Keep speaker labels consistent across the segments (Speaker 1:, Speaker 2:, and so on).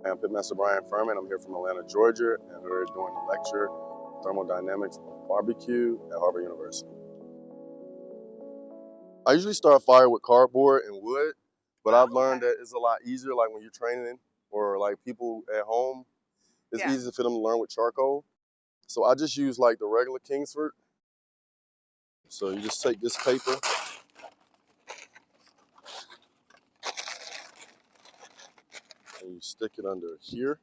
Speaker 1: I'm pitmaster Bryan Furman. I'm here from Atlanta, Georgia, and we're doing a lecture, Thermodynamics of BBQ at Harvard University. I usually start fire with cardboard and wood, but I've learned that it's a lot easier, like when you're training or like people at home, it's easier for them to learn with charcoal. So I just use like the regular Kingsford. So you just take this paper and you stick it under here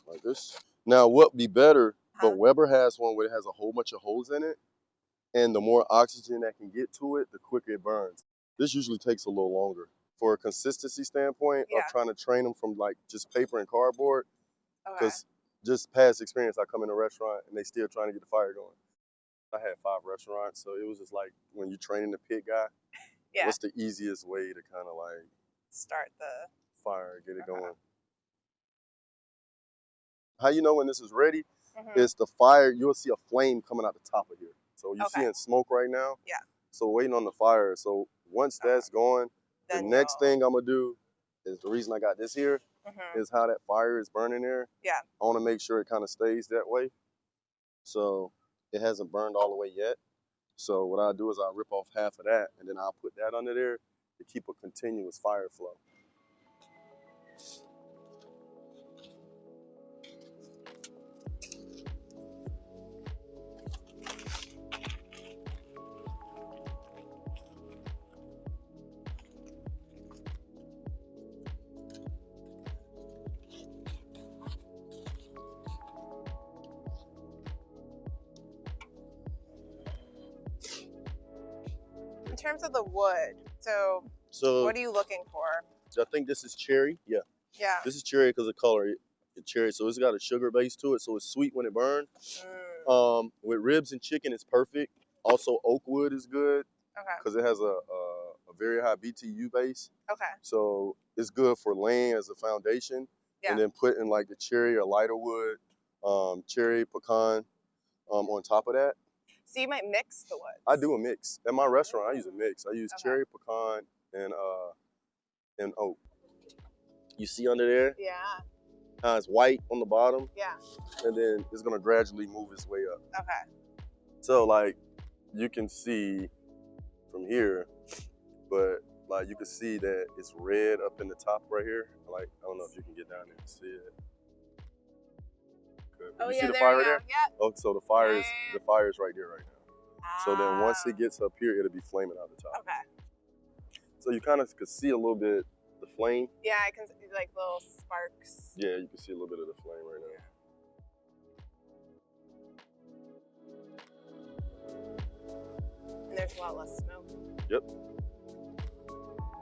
Speaker 1: like this. Now what would be better, but Weber has one where it has a whole bunch of holes in it, and the more oxygen that can get to it, the quicker it burns. This usually takes a little longer. For a consistency standpoint of trying to train them from like just paper and cardboard, because just past experience, I come in a restaurant and they still trying to get the fire going. I had 5 restaurants, so it was just like when you're training the pit guy, what's the easiest way to kind of like
Speaker 2: start the
Speaker 1: fire, get it going? How you know when this is ready is the fire, you'll see a flame coming out the top of here. So you're seeing smoke right now.
Speaker 2: Yeah.
Speaker 1: So waiting on the fire. So once that's going, the next thing I'm gonna do is the reason I got this here is how that fire is burning there.
Speaker 2: Yeah.
Speaker 1: I want to make sure it kind of stays that way. So it hasn't burned all the way yet. So what I'll do is I'll rip off half of that and then I'll put that under there to keep a continuous fire flow.
Speaker 2: In terms of the wood, so what are you looking for?
Speaker 1: I think this is cherry. Yeah.
Speaker 2: Yeah.
Speaker 1: This is cherry because of color. It's cherry, so it's got a sugar base to it, so it's sweet when it burns. With ribs and chicken, it's perfect. Also, oak wood is good because it has a very high BTU base.
Speaker 2: Okay.
Speaker 1: So it's good for laying as a foundation, and then putting like the cherry or lighter wood, cherry, pecan, on top of that.
Speaker 2: So you might mix the woods.
Speaker 1: I do a mix. At my restaurant, I use a mix. I use cherry, pecan, and oak. You see under there?
Speaker 2: Yeah.
Speaker 1: How it's white on the bottom?
Speaker 2: Yeah.
Speaker 1: And then it's gonna gradually move its way up.
Speaker 2: Okay.
Speaker 1: So like, you can see from here, but like you can see that it's red up in the top right here. Like, I don't know if you can get down there and see it. Good.
Speaker 2: Oh,
Speaker 1: you
Speaker 2: yeah,
Speaker 1: see the
Speaker 2: there
Speaker 1: fire
Speaker 2: you go.
Speaker 1: there?
Speaker 2: Yeah.
Speaker 1: Oh, so the fire is right there right now. So then once it gets up here, it'll be flaming out the top.
Speaker 2: Okay.
Speaker 1: So you kind of could see a little bit the flame.
Speaker 2: Yeah, I can see like little sparks.
Speaker 1: Yeah, you can see a little bit of the flame right now.
Speaker 2: And there's a lot less smoke.
Speaker 1: Yep.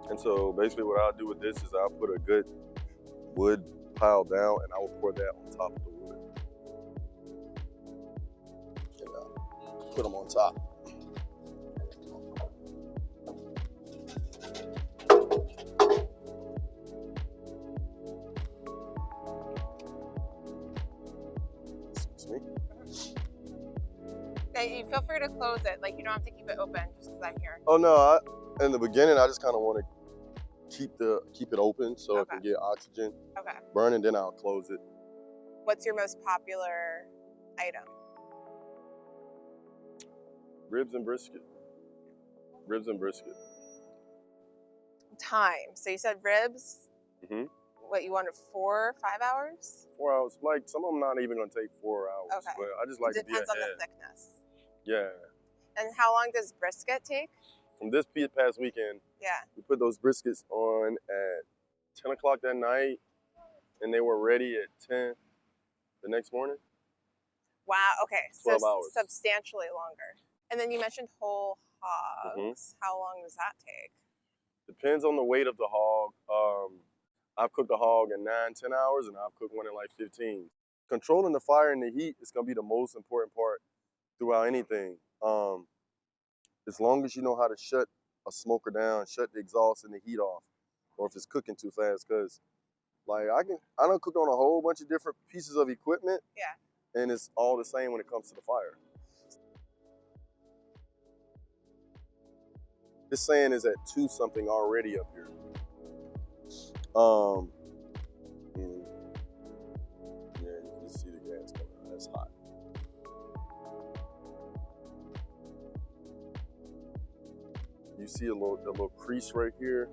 Speaker 1: And so basically what I'll do with this is I'll put a good wood pile down and I will pour that on top of the wood. And I'll put them on top. Excuse me.
Speaker 2: And you feel free to close it. Like, you don't have to keep it open just because I'm here.
Speaker 1: Oh no, in the beginning I just kind of want to keep it open so it can get oxygen.
Speaker 2: Okay.
Speaker 1: Burning, then I'll close it.
Speaker 2: What's your most popular item?
Speaker 1: Ribs and brisket. Ribs and brisket.
Speaker 2: Time. So you said ribs. What, you wanted 4 or 5 hours?
Speaker 1: 4 hours. Like, some of them not even gonna take 4 hours.
Speaker 2: Okay.
Speaker 1: But I just like to be ahead.
Speaker 2: Depends on the thickness.
Speaker 1: Yeah.
Speaker 2: And how long does brisket take?
Speaker 1: From this past weekend, we put those briskets on at 10 o'clock that night, and they were ready at 10 the next morning.
Speaker 2: Wow, okay.
Speaker 1: 12 hours.
Speaker 2: Substantially longer. And then you mentioned whole hogs. How long does that take?
Speaker 1: Depends on the weight of the hog. I've cooked a hog in 9, 10 hours, and I've cooked one in like 15. Controlling the fire and the heat is gonna be the most important part throughout anything. As long as you know how to shut a smoker down, shut the exhaust and the heat off, or if it's cooking too fast, because like I done cooked on a whole bunch of different pieces of equipment, and it's all the same when it comes to the fire. This sand is at 2 something already up here. see a little crease right here.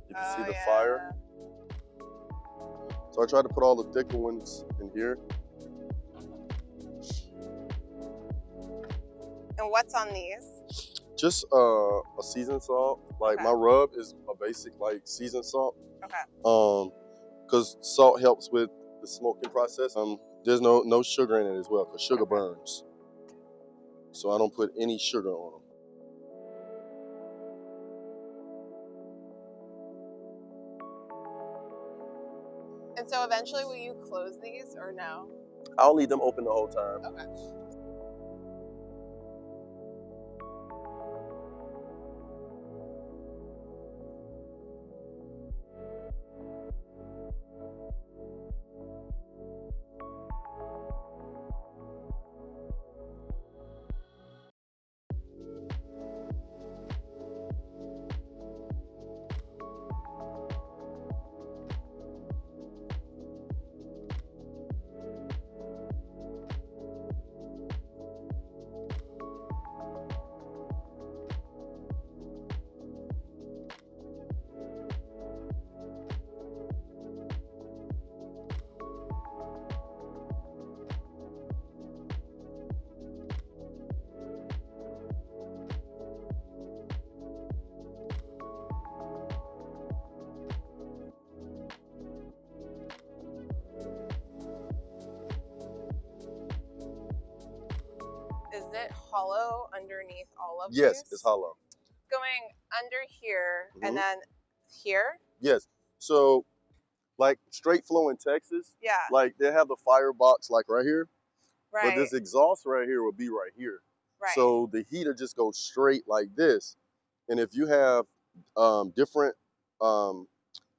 Speaker 1: You can see the
Speaker 2: yeah.
Speaker 1: fire. So I tried to put all the thicker ones in here.
Speaker 2: And what's on these?
Speaker 1: Just a seasoned salt. Like my rub is a basic like seasoned salt.
Speaker 2: Okay.
Speaker 1: Because salt helps with the smoking process. There's no sugar in it as well, because sugar burns. So I don't put any sugar on them.
Speaker 2: And so eventually will you close these or no?
Speaker 1: I'll leave them open the whole time.
Speaker 2: Okay. Is it hollow underneath all of these?
Speaker 1: Yes, it's hollow.
Speaker 2: Going under here and then here?
Speaker 1: Yes. So, like straight flow in Texas, like they have the firebox like right here.
Speaker 2: Right.
Speaker 1: But this exhaust right here will be right here.
Speaker 2: Right.
Speaker 1: So the heater just goes straight like this. And if you have different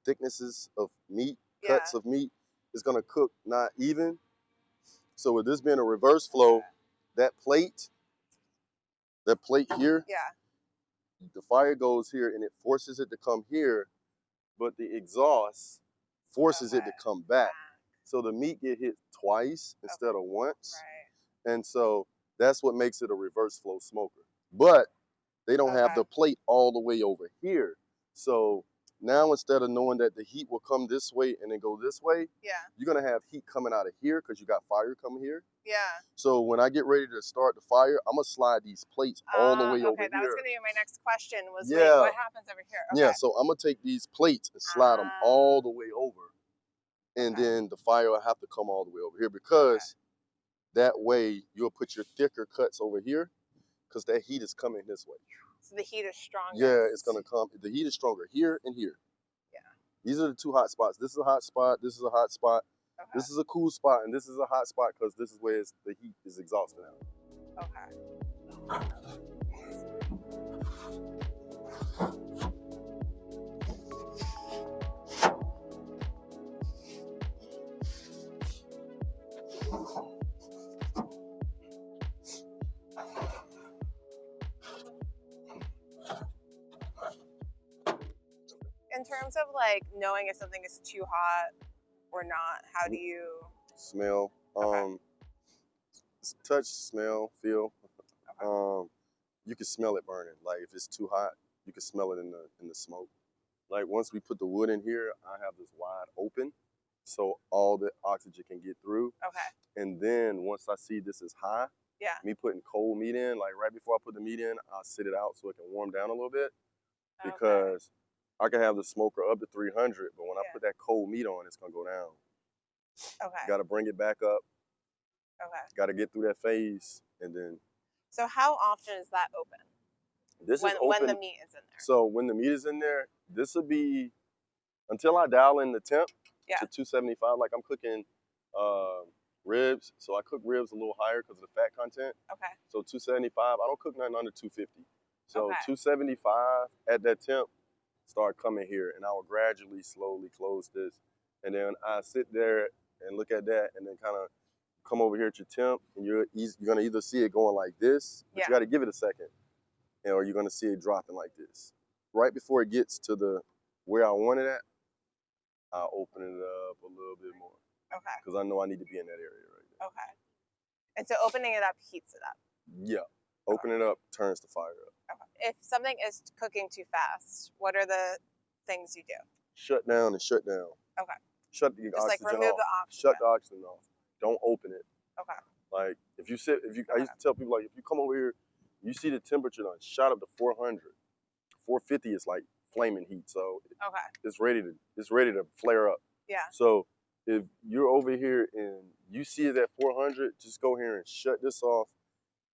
Speaker 1: thicknesses of meat, cuts of meat, it's gonna cook not even. So with this being a reverse flow, that plate here, the fire goes here and it forces it to come here, but the exhaust forces it to come back. So the meat get hit twice instead of once. Right. And so that's what makes it a reverse flow smoker. But they don't have the plate all the way over here. So now instead of knowing that the heat will come this way and then go this way, you're gonna have heat coming out of here because you got fire coming here. Yeah. So when I get ready to start the fire, I'm gonna slide these plates all the way over here.
Speaker 2: Okay, that was gonna be my next question was wait, what happens over here?
Speaker 1: Yeah, so I'm gonna take these plates and slide them all the way over. And then the fire will have to come all the way over here because that way you'll put your thicker cuts over here because that heat is coming this way.
Speaker 2: So the heat is stronger.
Speaker 1: Yeah, it's gonna come. The heat is stronger here and here. Yeah. These are the two hot spots. This is a hot spot. This is a hot spot. This is a cool spot, and this is a hot spot because this is where the heat is exhausting out.
Speaker 2: Okay. In terms of like knowing if something is too hot or not, how do you
Speaker 1: smell? Touch, smell, feel. You can smell it burning. Like if it's too hot, you can smell it in the smoke. Like once we put the wood in here, I have this wide open, so all the oxygen can get through. Okay. And then once I see this is high, me putting cold meat in, like right before I put the meat in, I'll sit it out so it can warm down a little bit, because I can have the smoker up to 300, but when I put that cold meat on, it's gonna go down. Okay. Got to bring it back up. Okay. Got to get through that phase, and then.
Speaker 2: So how often is that open?
Speaker 1: This is open
Speaker 2: when the meat is in there.
Speaker 1: So when the meat is in there, this will be until I dial in the temp to 275. Like I'm cooking ribs, so I cook ribs a little higher because of the fat content. Okay. So 275. I don't cook nothing under 250. So 275 at that temp, start coming here, and I will gradually, slowly close this, and then I sit there and look at that, and then kind of come over here at your temp, and you're gonna either see it going like this, but you got to give it a second, or you're gonna see it dropping like this. Right before it gets to the where I want it at, I'll open it up a little bit more. Okay. Because I know I need to be in that area right there.
Speaker 2: Okay. And so opening it up heats it up.
Speaker 1: Yeah. Opening it up turns the fire up.
Speaker 2: Okay. If something is cooking too fast, what are the things you do?
Speaker 1: Shut down and shut down.
Speaker 2: Okay.
Speaker 1: Shut the
Speaker 2: Just like
Speaker 1: oxygen
Speaker 2: remove
Speaker 1: off.
Speaker 2: the oxygen.
Speaker 1: Shut the oxygen off. Don't open it.
Speaker 2: Okay.
Speaker 1: Like if you sit, I used to tell people like if you come over here, you see the temperature done shot up to 400. 450 is like flaming heat, so
Speaker 2: Okay.
Speaker 1: it's ready to flare up.
Speaker 2: Yeah.
Speaker 1: So if you're over here and you see it at 400, just go here and shut this off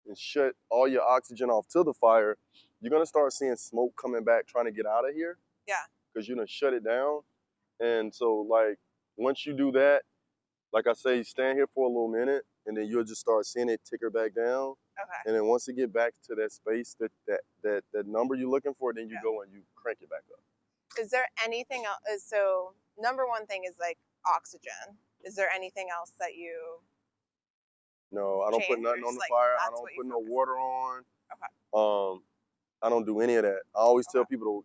Speaker 1: and shut all your oxygen off to the fire. You're gonna start seeing smoke coming back trying to get out of here.
Speaker 2: Yeah.
Speaker 1: Because you're gonna shut it down. And so like once you do that, like I say, stand here for a little minute and then you'll just start seeing it ticker back down.
Speaker 2: Okay.
Speaker 1: And then once it get back to that space, that number you're looking for, then you go and you crank it back up.
Speaker 2: Is there anything else? So number one thing is like oxygen. Is there anything else that you?
Speaker 1: No, I don't put nothing on the fire. I don't put no water on.
Speaker 2: Okay.
Speaker 1: I don't do any of that. I always tell people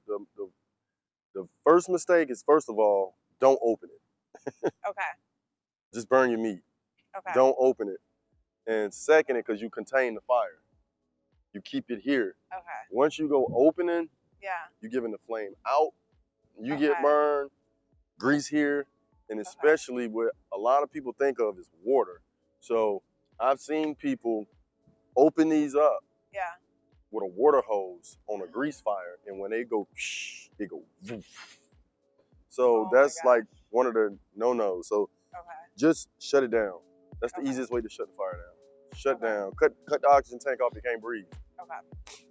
Speaker 1: the first mistake is, first of all, don't open it.
Speaker 2: Okay.
Speaker 1: Just burn your meat.
Speaker 2: Okay.
Speaker 1: Don't open it. And second, because you contain the fire. You keep it here.
Speaker 2: Okay.
Speaker 1: Once you go opening,
Speaker 2: yeah,
Speaker 1: you're giving the flame out. You get burned, grease here, and especially what a lot of people think of is water. So I've seen people open these up with a water hose on a grease fire, and when they go, it go woof. So that's like one of the no-nos. So just shut it down. That's the easiest way to shut the fire down. Shut down. Cut the oxygen tank off. You can't breathe.
Speaker 2: Okay.